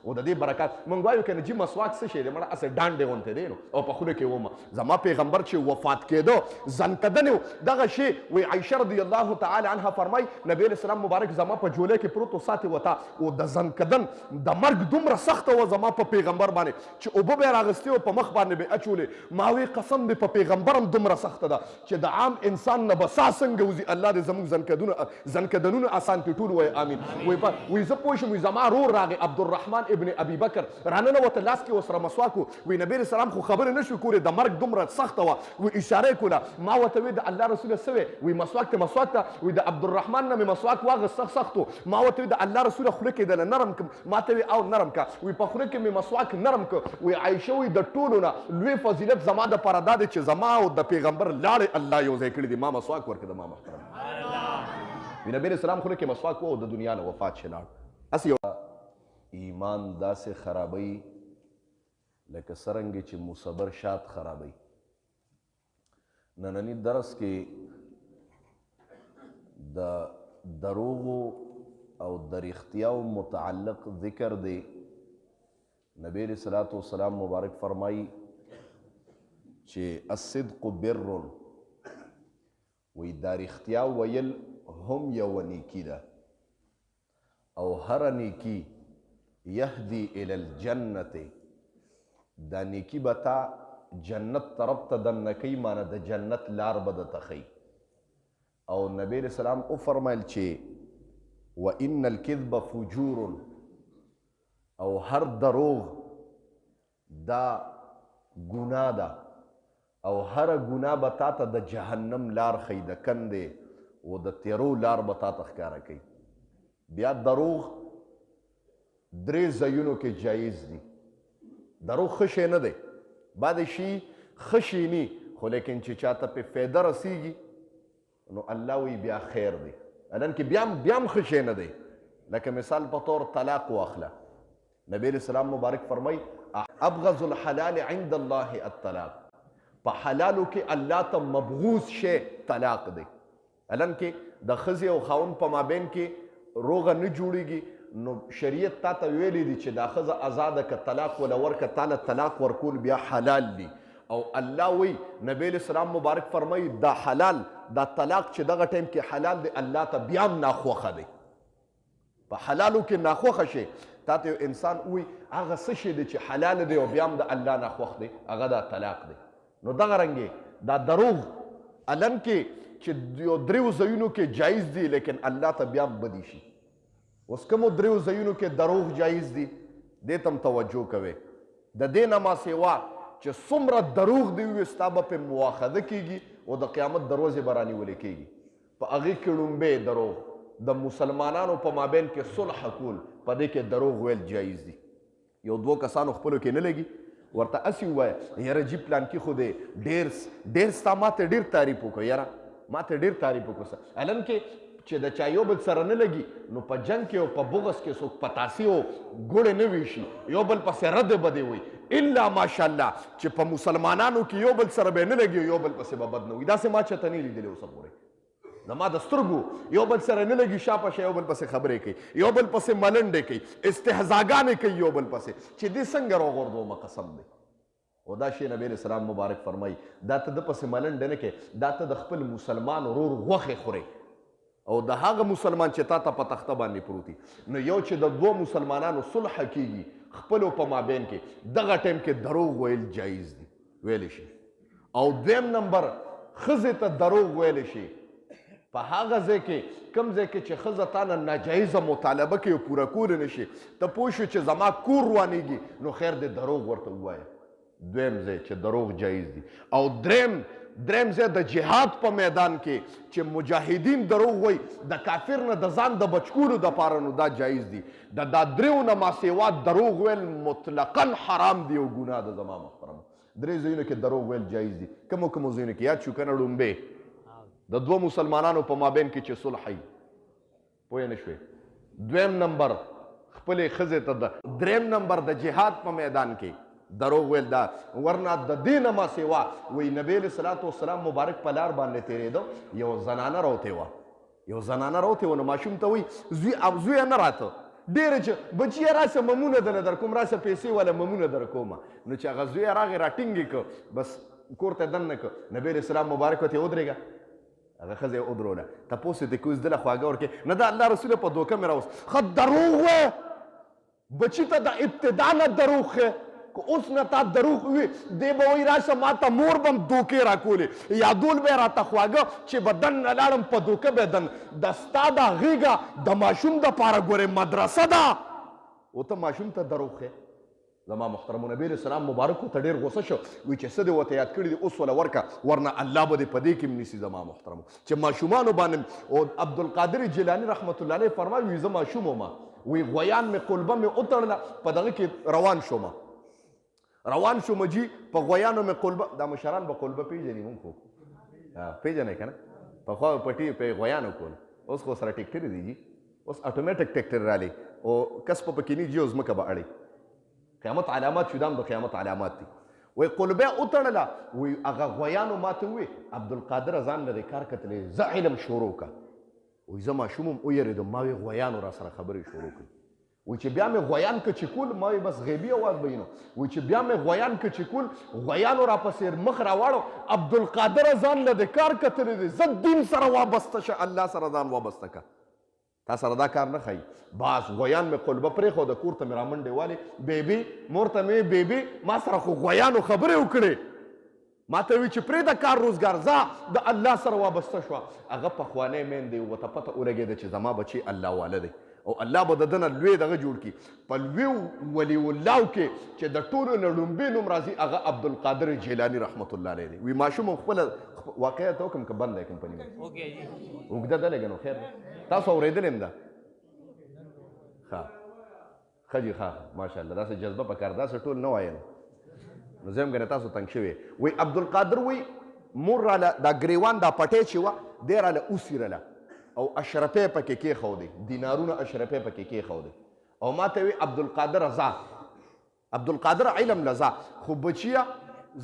او د دې برکات موږ وایو که نه جي مسواک څه شی دی مړه هسې ډانډې غوندې دی نو او په خوله کې ومه زما پیغمبر چې وفات کېده زنکدن و دغه شی وی عایشه رضی الله تعالی عنها فرمای نبی علیه السلام مبارک زما په جولی کې پروت و ساتې وته او د زنکدن د مرګ دومره سخته وه زما په پیغمبر باندې چې اوبه به یې راغستې و په مخ باندې به یې اچولې ما وی قسم دې په پیغمبر هم دومره سخته ده چې د عام انسان نه به سا څنګه وځي الله دې زموږ زنکدنونه آسان کړي ټول وایي امین وی زه پوه شم وی زما رور راغی عبدالرحمن ابن ابي بکر راننوته لاس کې ورسره مسواک و وی نبي رسول الله خو خبرې نه شو کولې د مرګ دومره سخته وه وی اشاره یې کوله ما ورته وی د الله رسوله څه وی وی مسواک ته وی د عبدالرحمن نه مې مسواک واغست سخت و ما ورته وی د الله رسوله خوله کې دله نرم کړم ما ته وی او نرم کا وی په خوله کې مې مسواک نرم کړ وی عایشه وی د ټولو نه لوی فضیلت زما دپاره دا دی چې زما او د پیغمبر لاړې الله یو ځای کړي دي ما مسواک ورکړه ما محترم وی نبي رسول الله خوله کې مسواک و او د دنیا نه وفات شي لاړ هسې یو ایمان داسې خرابوي لکه څرنګه چې مصبر شات خرابوي ننني درس کې د دروغو او د رښتیاو متعلق ذکر دی نبی علیه الصلاة والسلام مبارک فرمایي چې الصدق بر وی دا رښتیا ویل هم یوه نیکي ده او هره نیکي یهدی الی الجنت دا نیکی به تا جنت طرف ته دننه کوي معنی د جنت لار به درته ښیي او نبی علیه السلام وفرمیل چې وان الکذب فجور او هر دروغ دا ګناه ده او هر ګناه به تا ته د جهنم لار ښیي د کندې او د تیرو لار به تا ته ښکاره کوي بیا دروغ درې ځایونو کې جایز دي دروغ ښه شی نه دی بعد شي ښه شي ني خو لیکن چې چاته پې فایده رسیږي نو الله وی بیا خیر دی الان کې بیا هم ښه شی نه دی لکه مثال په طور طلاق واخله نبی علیه السلام مبارک فرمای ابغض الحلال عند الله الطلاق په حلالو کې الله ته مبغوض شی طلاق دی الان کې د ښځې او خاوند په مابین کې روغه نه جوړیږي نو شریعت تا ته ویلی دی چې دا ښځه ازاده که طلاق وله ورکه تاله طلاق ورکول بیا حلال دی او الله وی نبی علیه السلام مبارک فرمایي دا حلال دا طلاق چې دغه ټایم کې حلال دی الله ته بیا هم ناخوښه دی په حلالو کې ناخوښه شي تا ته یو انسان ووایي هغه څه شی دی چې حلال دی او بیا هم د الله ناخوښ دی هغه دا طلاق دی نو دغه رنګې دا دروغ الن کې چې یو دریو ځایونو کې جایز دی لیکن الله ته بیا بدي شي اوس کومو دریو ځایونو کې دروغ جایز دي دې ته هم توجه کوئ د دې نه ما سوا چې څومره دروغ دی وي ستا به پرې مواخذه کیږي او د قیامت دروازې به رانیولې کیږي په هغې کې لومبی دروغ د مسلمانانو په مابین کې صلح کول په دې کې دروغ ویل جایز دي یو دوه کسانو خپلو کې نه لګي ورته هسې ووایه یاره جي پلان کې خو دی ډېر ستا ما ته ډېر تعریف وکړه یاره ما ته ډېر تعریف وکړه الان کې چې د چا یو بل سره نه لګي نو په جنګ کې او په بغض کې څوک پتاسي او ګوړې نه ویشي یو بل پسې رد بدې وي الا ماشاءالله چې په مسلمانانو کې یو بل سره به نه لګي یو بل پسې به بد نه وي داسې ما چاته نه لیدلی اوسه پورې زما د سترګو یو بل سره نه لګي شا په شا یو بل پسې خبرې کوي یو بل پسې ملنډې کوي استهزاګانې کوي یو بل پسې چې دې څنګه راغورځومه قسم دی او دا شی نبی علیه السلام مبارک فرمایي دا ته د پسې ملنډې نه کوې دا ته د خپل مسلمان ورور غوښې خورې او د هغه مسلمان چې تا ته په تخته باندې پروتي نو یو چې د دوه مسلمانانو صلح کیږي خپلو په مابین کې دغه ټایم کې دروغ ویل جایز دي ویلی شي او دویم نمبر ښځې ته دروغ ویلی شي په هغه ځای کې کوم ځای کې چې ښځه تا نه ناجایزه مطالبه کوي او پوره کولی نه شي ته پوه شو چې زما کور روانېږي نو خیر دی دروغ ورته ووایه دویم ځای چې دروغ جایز دي او دریم ځای د جهاد په میدان کې چې مجاهدین دروغ وایي د کافر نه د ځان د بچکولو دپاره نو دا جایز دي د دا دریو نه ما سوا دروغ ویل مطلقا حرام دی او ګناه ده زما محترم درې ځایونو کې دروغ ویل جایز دي کومو ځایونو کې یاد شو که نه ړومبې د دوه مسلمانانو په مابین کې چې صلح وي پوه نه شوې دویم نمبر خپلې ښځې ته د دریم نمبر د جهاد په میدان کې دروغ ویل دا ورنه د دې نه ما سوا وی نبی علیه الصلاة والسلام مبارک په لار باندې تېرېده یو زنانه راوتې وه نو ماشوم ته وایي زویه نه راته ډېره چې بچیه راسه ممونه دله در کوم راسه پیسې والا ممونه در کومه نو چې هغه زوی راغی راټینګ یې کړ بس کور ته دننه کړ نبی علیه السلام مبارک ورته ودرېږه هغه ښځه یې ودروله تپوس یې ترې کوي زدله خواږه ورکړې نه د الله رسوله په دوکه مې راوست ښه دروغ وایه بچي ته د ابتدا نه دروغ ښه که اوس نه تا دروغ وي دی به وایي راشه ما ته مور به م دوکې راکولې یادول به یې راته خواږه چې به دننه لاړم په دوکه به دن د ستا دا غېږه د ماشوم دپاره ګورې مدرسه ده او ته ماشوم ته دروغ ښې زما محترمو نبی علیه السلام مبارک ورته ډېر غوسه شو وایي چې څه دې ورته یاد کړي دي اوس وله ورکه ورنه الله به دې په دې کې هم نیسي زما محترمو چې ماشومانو باندې او عبدالقادر جیلاني رحمت الله علیه فرمایي وایي زه ماشوم وم وایي غویان مې قلبه مې وتړله په دغه کې روان شوم جي په غویانو مې قلبه دا مشران به قلبه پېژني مونږ خو پېژنئ که نه پخوا پټي په غویانو کول اوس خو سره ټیکټرې دي جي اوس اټومیټک ټیکټر رالی او کس په پکې نه جي او ځمکه به اړئ قیامت علامات شو دا هم د قیامت علامات دي وایي قلبه وتړله وایي هغه غویانو ماته ووایي عبدالقادر ځان له دې کار کتلی زه علم شروع که وایي زه ماشوم هم ویرېدم ما وایي غویانو را سره خبرې شروع کړي وایي چې بیا مې غویان که چې کول ما وایي بس غیبي اواز به وینو وایي چې بیا مې غویان که چې کول غویانو را پسې مخ راواړو عبدالقادر ځان له دې کار کتلی دی زه دین سره وابسته شه الله سره ځان وابسته که تا سره دا کار نه ښایي باز غویان مې قلبه پرېښوده کور ته مې رامنډې والې بیبي مور ته مې بیبي ما سره خو غویانو خبرې وکړې ما ته وایي چې پرېږده کار روزګار ځه د الله سره وابسته شوه هغه پخوانی میندې ورته پته ولګېده چې زما بچی الله واله دی او الله به د ده نه لوی دغه جوړ کړي په لوی ولی اللهو کې چې د ټولو نه لومبې نوم راځي هغه عبدالقادر جیلاني رحمت الله علیه دی وایي ماشوم هم خپله واقعه ته وکړم که بند دی کمپني مې اوږده ده لږه نو خیر تاسو اورېدلې هم ده ښه جي ښه ماشاءالله داسې جذبه پکار داسې ټول نه وایم نو زه هم ګنې تاسو تنګ شوې وایي عبدالقادر وایي مور راله دا ګریوان دا پټۍ چې وه دی راله وسیرله او اشرفې پکې کېښودې دینارونه اشرفې پکې کېښودې او ما ته وایي عبدالقادر ځه عبدالقادر علم له ځه خو بچیه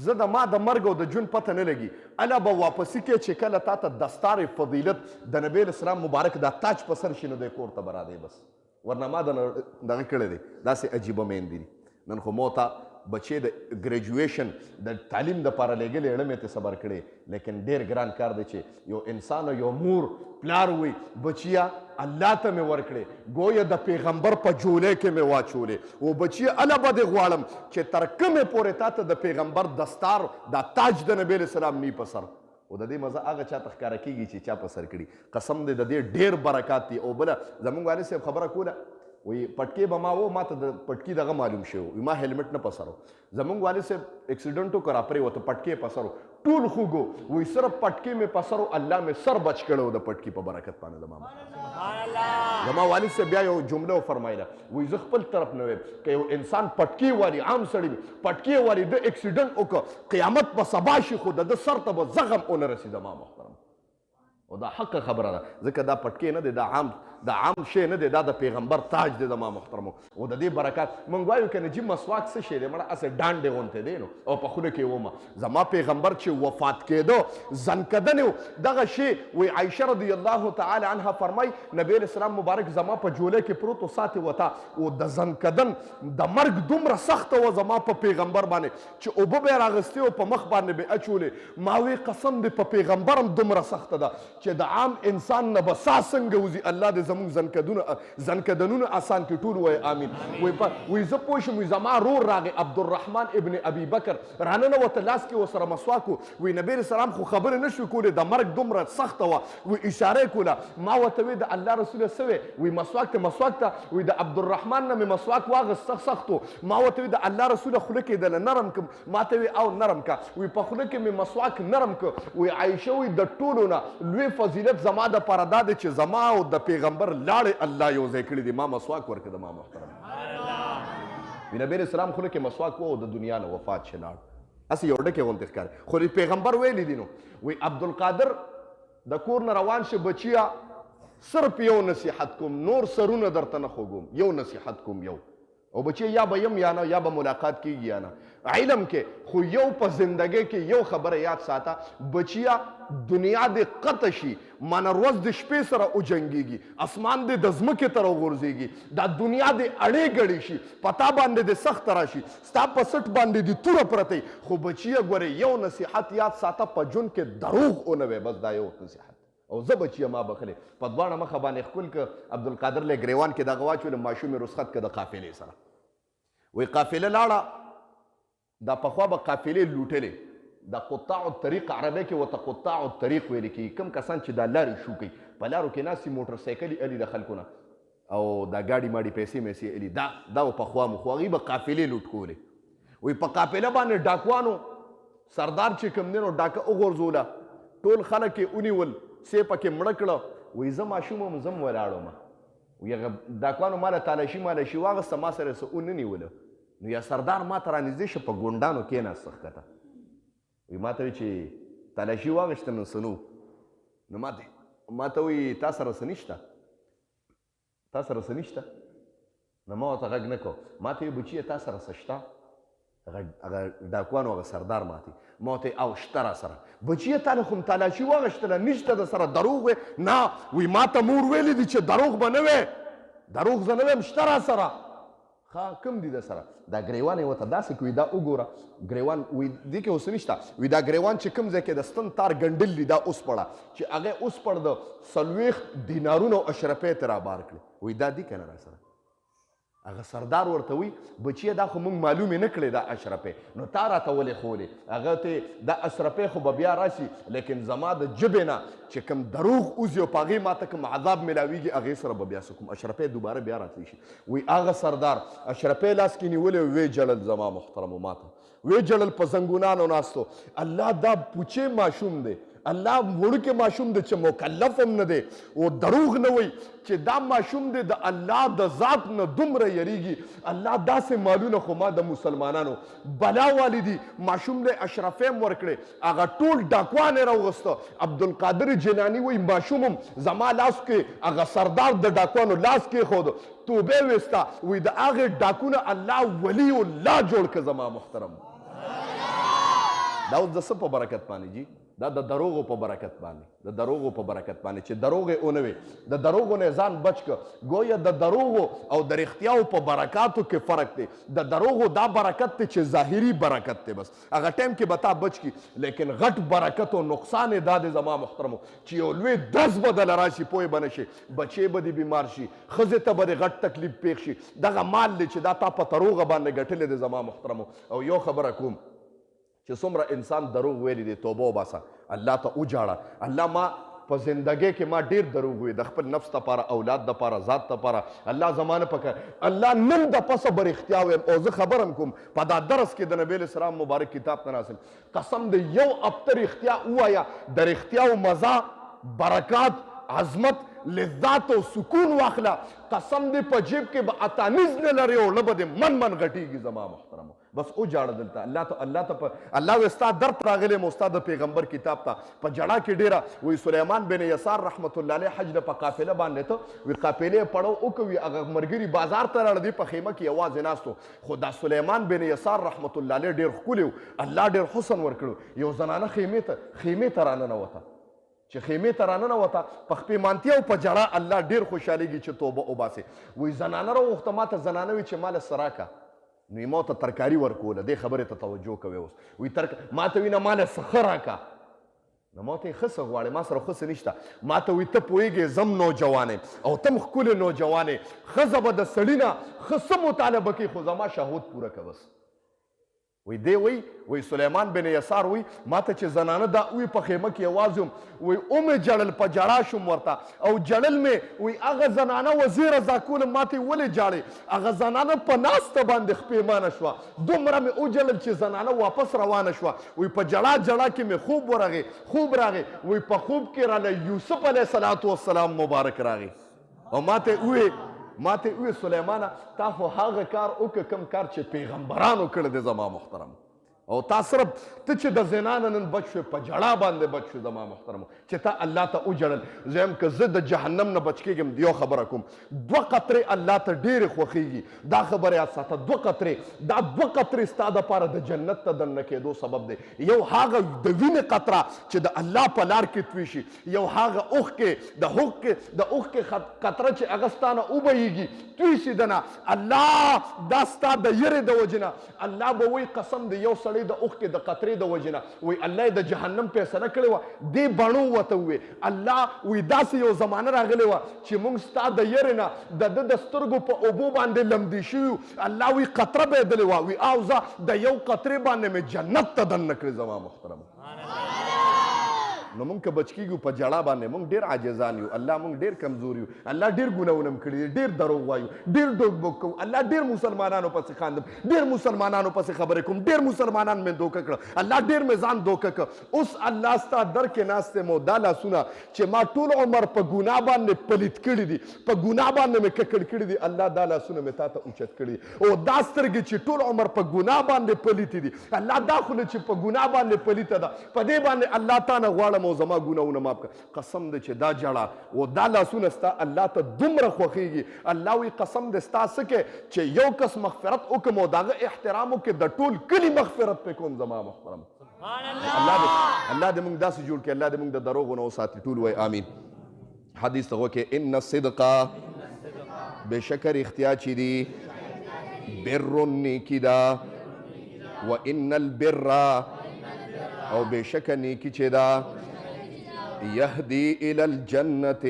زه د ما د مرګ او د ژوند پته نه لګي اله به واپسي کې چې کله تا ته دستار فضیلت د نبی اسلام مبارک دا تاج په سر شي نو دی کور ته به راځي بس ورنه ما دغه کړی دی داسې عجیبه میندې دي نن خو مو ته بچې د ګریجویشن د تعلیم دپاره لیږلې اړه مې ته صبر کړې لیکن ډېر ګران کار دی چې یو انسان او یو مور پلار وي بچیه الله ته مې ورکړې گویه د پیغمبر په جولې کې مې واچولې او بچیه اله به دې غواړم چې تر کومې پورې تا ته د پیغمبر دستار دا تاج د نبی اسلام نی په سر او د دې مزه هغه چاته ښکاره کېږي چې چا په سر کړي قسم دی د دې ډېر برکات دي او بله زموږ والد صاحب خبره کوله وایي پټکې به ما و ما ته د پټکي دغه معلوم شوی وي ما هیلمټ نه په سر و زموږ والد صاحب اکسیډنټ وکړ را پرېوته پټکې په سر و ټول خوږ و وایي صرف پټکې مې په سر و الله مې سر بچ کړی و د پټکي په برکت باندې زما والد صاحب بیا یو جمله وفرمایله وایي زه خپل طرف نه وایم که یو انسان پټکې والي عام سړی وي پټکې والي د اکسیډنټ وکړه قیامت به سبا شي خو د ده سر ته به زغم ونه رسي زما محترم او دا حق خبره ده ځکه دا پټکې نه دی دا عام شی نه دی دا د پیغمبر تاج دی زما محترمو او د دې برکات موږ وایو که نه جي مسواک څه شی دی مړه هسې ډانډې غوندې دی نو او په خوله کې ومه زما پیغمبر چې وفات کېده زنکدن و دغه شی وایي عایشه رضی الله تعالی عنها فرمایي نبی علیه السلام مبارک زما په جوله کې پروت و ساتې وته او د زنکدن د مرګ دومره سخته وه زما په پیغمبر باندې چې اوبه به یې راغستې او په مخ باندې به یې اچولې ما وی قسم دی په پیغمبر هم دومره سخته ده چې د عام انسان نه به سا څنګه وځي الله دې زموږ زنکدنونه آسان کړي ټول وایي آمین وایي زه پوه شم وایي زما رور راغی عبدالرحمن ابن ابي بکر راننوته لاس کې ورسره مسواک و وایي نبي علیه السلام خو خبرې نه شوې کولې د مرګ دومره سخته وه وایي اشاره یې کوله ما ورته وایي د الله رسوله څه وی وایي مسواک ته وایي د عبدالرحمن نه مې مسواک واغست سخت و ما ورته وایي د الله رسوله خوله کې دله نرم کړم ما ته وایي او نرم که وایي په خوله کې مې مسواک نرم که وایي عایشه وایي د ټولو نه لوی فضیلت زما دپاره دا دی چې زما او د پیغمبر لاړې الله یو ځای کړي دي ما مسواک ورکړه د ما محترم نبی علیه السلام خوله کې مسواک و او د دنیا نه وفات شي لاړ هسې یو ډکې غوندې ښکاري خو د پیغمبر ویلی دي نو وایي عبدالقادر د کور نه روان شه بچیه صرف یو نصیحت کوم نور سرونه درته نه خوږوم یو نصیحت کوم یو او بچی یا به یم یا نه، یا به ملاقات کیږي یا نه. علم کې خو یو په زندګۍ کې یو خبره یاد ساته، بچیا دنیا دې قطع شي، مانه ورځ د شپې سره وجنګېږي، اسمان دې د ځمکې ته راغورځېږي، دا دنیا دې اړې ګړې شي، پتا باندې دې سخت راشي، ستا په سټ باندې دې توره پرته، خو بچیه ګورې یو نصیحت یاد ساته، په ژوند کې دروغ ونه وی، بس دا یو نصیحت. او زه بچیه ما بخلې په دواړه مخه باندې ښکل که عبدالقادر لی ګریوان کې دغه واچولې ماشومې رخصت که د قافلې سره، وی قافله لاړه، دا پخوا به قافلې لوټلې، د قطاع الطریق عربی کې ورته قطاع الطریق ویل کېږي، کوم کسان چې دا لارې شو کوي، په لارو کې ناستي موټرسایکلې الي د خلکو نه او دا ګاډي ماډي پیسې میسې الي، دا و پخوا مخوا هغوی به قافلې لوټ کولې. وی په قافله باندې ډاکوانو سردار چې کوم دی نو ډاکه وغورځوله، ټول خلک یې ونیول، سی پکې مړه کړه. وی زه ماشوم وم، زه م ولاړ وم، وی هغه ډاکوانو ما له تالاشي مالاشي واغسته، ما سره څه ونه نیوله. نو یا سردار ما ته رانږدې شه، په ګونډانو کېناست ښکته، وی ما ته وی چې تالاشي واغېسته نو څه نو، نو ما ته وی تا سره څه نشته، تا سره څه نشته؟ نو ما ورته غږ نه کړو، ما ته وی بچیه تا سره څه شته؟ هغه ډاکوانو هغه سردار ما ته ما ورته او شته را سره. بچیه تا له خو م تالاشي واغېشتله، نشته در سره، دروغ وی؟ نه، وی ما ته مور ویلي دي چې دروغ به نه وی، دروغ زه نه ویم، شته را سره. ښه کوم دي در سره؟ دا ګریوان یې ورته داسې کوي، دا وګوره ګریوان، وی دې کې اوس نشته، وی دا ګریوان چې کوم ځای کې د ستن تار ګنډل دي، دا اوس پړه چې هغه اوس پړ د 40 دینارونه او اشرفۍ ته رابار کړي، وی دا دي که نه را سره؟ هغه سردار ورته وی بچیه دا خو موږ معلومې نه کړې دا اشرفۍ، نو تا راته ولې ښولې؟ هغه ته دا اشرفۍ خو به بیا راشي، لیکن زما د ژبې نه چې کوم دروغ وځي او په هغې ماته کوم عذاب میلاویږي، هغې سره به بیا څه کوم، اشرفۍ دوباره بیا راتلی شي. وی هغه سردار اشرفۍ لاس کې نیولې، ویې جړل زما محترمو ماته، ویې جړل په زنګونانو ناستو. الله دا پوچې ماشوم دی، الله وړوکی ماشوم دی چې مکلف هم نه دی، او دروغ نه وی چې دا ماشوم دی د الله د ذات نه دومره یریږي. الله داسې مالونه خو ما د مسلمانانو بلا والی دي، ماشوم دی اشرفۍ هم ورکړې، هغه ټول ډاکوان یې راوغسته. عبدالقادر جیلاني وایي ماشوم هم زما لاس کې هغه سردار د ډاکوانو لاس کېښود، توبې ویسته، وایي د هغې ډاکونه الله ولی الله جوړ که زما محترم. دا اوس د څه په برکت باندې جي؟ دا د دروغو په برکت باندې، د دروغو په برکت باندې چې دروغ یې ونه وي، د دروغو نه ځان بچ که. ګویا د دروغو او د رښتیاو په برکاتو کې فرق دی. د دروغو دا برکت دی چې ظاهري برکت دی، بس هغه ټایم کې به تا بچ کی، لیکن غټ برکت او نقصان یې دا دی زما محترمو چې یو لوی درز به دله راشي، پوه به نه شي، بچې به دې بیمار شي، ښځې ته به دې غټ تکلیف پېښ شي. دغه مال دی چې دا تا په دروغه باندې ګټلی دی زما محترمو. او یو خبره کوم چې څومره انسان دروغ ویلی دی، توبه وباسه، الله ته وجاړه. الله ما په زندګۍ کې ما ډېر دروغ وی، د خپل نفس دپاره، اولاد دپاره، ذات دپاره، الله زمانه پکه الله نن د پسه به رښتیا ویم. او زه خبر هم کوم په دا درس کې د نبی علیه السلام مبارک کتاب ته ناستم، قسم د یو هفته رښتیا ووایه، د رښتیاو مزه، برکات، عظمت، لذات او سکون واخله، قسم دې په جیب کې به اتانیز نه لري او نه به دې من غټېږي زما محترمو. بس وجاړه دلته الله ته الله وی ستا درد راغلی م ستا د پیغمبر کتاب ته په جړه کې ډېره. وی سلیمان بن یسار رحمت الله علیه حج نه په قافله باندې ته وی قافلې پړو وکوي، هغه ملګري بازار ته راړه، دی په خیمه کې یوازې ناستو. خو دا سلیمان بن یسار رحمت الله علیه ډېر ښکلی و، الله ډېر حسن ورکړو. یو زنانه خیمې ته راننوته، چې خیمې ته راننوته په خپېمانتیا او په جړه الله ډېر خوشحالېږي چې توبه وباسې. وی زنانه راوغوښته، ما ته زنانه وی چې ما له څه راکړه، نو ما ته ترکاري ورکوله. دې خبرې ته توجه کوئ اوس. وی ما ته وی نه ما له څه ښه راکړه، نو ما ته یې ښه څه غواړې، ما سره ښه څه نشته. ما ته وی ته پوهېږې زم نوجوان یم او ته م ښکلې نوجوان یې، ښځه به د سړي نه ښه څه مطالبه کوي، خو زما شهوت پوره که بس. وی دی وی سلیمان بن یسار وی ما ته چې زنانه دا وی په خیمه کې یوازې وم، وی مې جړل، په جړا شوم ورته او جړل مې. وی هغه زنانه وزیر رضا کولم، ما ته یې ولې جاړې؟ هغه زنانه په ناسته باندې خپېمانه شوه، دومره مې وجړل چې زنانه واپس روانه شوه. وی په جړا کې مې خوب راغی. وی په خوب کې راله یوسف علیه السلام مبارک راغی او ما ته وی سلیمانه تا خو هغه کار وکړه کوم کار چې پیغمبرانو کړی دی زما محترم. او تا صرف ته چې د زنا نه نن بچ شوې په جړا باندې بچ شو زما محترمو چې تا الله ته وجړل زه یم که زه د جهنم نه بچ کېږم یو خبره کوم 2 قطرې الله ته ډېرې خوښېږي دا خبره یاد ساته 2 قطرې دا 2 قطرې ستا دپاره د جنت ته دننه کېدو سبب دی یو هغه د وینې قطره چې د الله په لار کې توی شي یو هغه اوښکې د اوښکې قطره چې هغه ستا نه وبهیږي توی شي دنه الله دا ستا د یرې د وجې نه الله به وایي قسم دی یو سړی د اوښکې د قطرې د وجې نه وایي الله یې د جهنم فیصله کړې وه دې بڼو ورته ووې الله وایي داسې یو زمانه راغلې وه چې موږ ستا د یرې نه د ده د سترګو په اوبو باندې لمدې شوي یو الله وایي قطره به یې دلې وه وایي او زه د یو قطرې باندې مې جنت ته دننه کړې زما محترم نو موږ که بچ کېږو په جړا باندې موږ ډېر عاجزان یو الله موږ ډېر کمزور یو الله ډېر ګناهونه م کړي دي ډېر دروغ وایو ډېر ډوکبوک کوو الله ډېر مسلمانانو پسې خاندم ډېر مسلمانانو پسې خبرې کوم ډېر مسلمانان مې دوکه کړه الله ډېر مې ځان دوکه کړه اوس الله ستا در کې ناست یم او دا لاسونه چې ما ټول عمر په ګناه باندې پلیت کړي دي په ګناه باندې مې ککړ کړي دي الله دا لاسونه مې تا ته اوچت کړي دي او دا سترګې چې ټول عمر په ګناه باندې پلیتې دي الله دا خوله چې په ګناه باندې پلیته ده په دې باندې الله تا نه غواړم او زما ګناهونه معاف کړه قسم دی چې دا جړه او دا لاسونه ستا الله ته دومره خوښېږي الله وایي قسم دی ستا څه کې چې یو کس مغفرت وکړم او د هغه احترام وکړې د ټول کلي مغفرت پې کوم زما محترم الله دې موږ داسې جوړ کړي الله دې موږ د دروغو نه وساتي ټول وایي آمین حدیث ته وکړې ان الصدقه بېشکه رښتیا چې دي بر نیکي ده و ان البر او بېشکه نیکي چې ده یهدی الی الجنت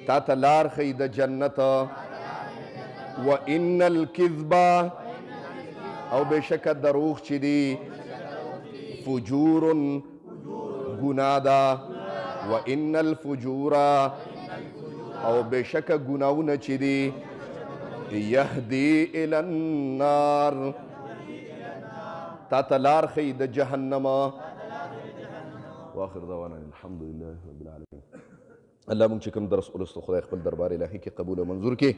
تا ته لار ښیي د جنت و ان الکذب او بېشکه دروغ چې دي فجور ګناه ده و ان الفجور او بېشکه ګناهونه چې دي یهدی الی النار تا ته لار ښیي د جهنم واخر دعوانا الحمد لله رب العالمين الله مونږ چې کوم درس ولستو خدای خپل دربار الهي کې قبول او منظور کړي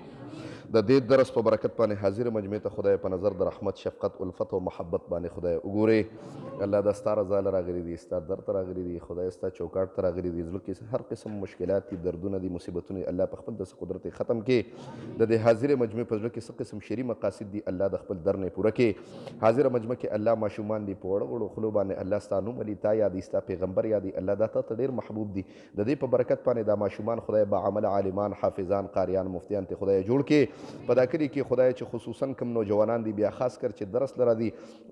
د دې درس په برکت باندې حاضر مجمع ته خدای په نظر د رحمت شفقت الفت او محبت باندې خدای وګوري الله دا ستا رضا له راغلي دي ستا در ته راغلي دي خدای ستا چوکاټ ته راغلي دي زړه کې هر قسم مشکلات دي دردونه دي مصیبتونه الله په خپل د قدرت ختم کړي د دې حاضر مجمع په زړه کې څه قسم شری مقاصد دي الله د خپل در نه پوره کړي حاضر مجمع کې الله ماشومان دي په وړو وړو خلو باندې الله ستا نوم علي تا یادي ستا پیغمبر یادي الله دا ته ډېر محبوب دي د دې په برکت باندې دا ماشومان خدای با عمل عالمان حافظان قاریان مفتیان ته خدای جوړ کړي په دا کلي کې خدای چې خصوصا کوم نوجوانان دي بیا خاص کر چې درس لره دي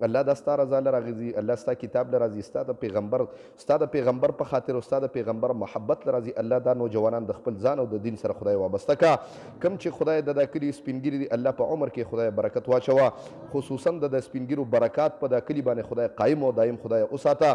الله دا ستا رضا لره راغلي الله ستا کتاب لره راځي ستا د پیغمبر په خاطر او ستا د پیغمبر محبت لره راځي الله دا نوجوانان د خپل ځان او د دین سره خدای وابسته کا کوم چې خدای د دا کلي سپینګیري دي الله په عمر کې خدای برکت واچوه خصوصا د سپینګیرو برکات په دا کلي باندې خدای قایم او دایم خدای وساته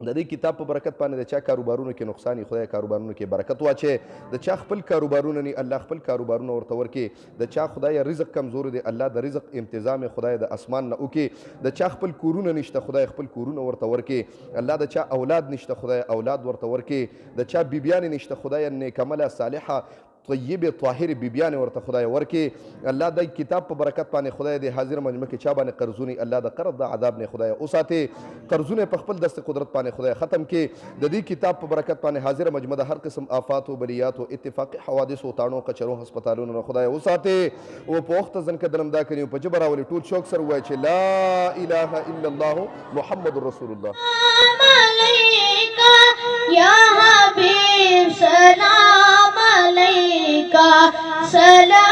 د دې کتاب په برکت باندې د چا کاروبارونو کې نقصان خدای کاروبارونو کې برکت واچي د چا خپل کاروبارونه نه الله خپل کاروبارونه ورته ورکړي د چا خدای رزق کمزور دی الله د رزق تنظیم خدای د اسمان نه وکړي د چا خپل کورونه نشته خدای خپل کورونه ورته ورکړي الله د چا اولاد نشته خدای اولاد ورته ورکړي د چا بیبیان نشته خدای نیکمله صالحه طیب طاهر بیبیان ورته خدای ورکړي الله د کتاب په برکت باندې خدای د حاضر مجمع کې چا باندې قرضونی الله د قرض د عذاب نه خدای اوساتي قرضونه په خپل دست قدرت باندې خدای ختم کړي د دې کتاب په برکت باندې حاضر مجمع د هر قسم آفات او بلیات او اتفاقی حوادث او تاڼو کچرو هسپتالونو خدای اوساتي او په وخت ځن کې درم دا کوي په جبر اول ټول شوق سره وای چې لا اله الا الله محمد رسول الله یا حبیب سلام علیکا سلام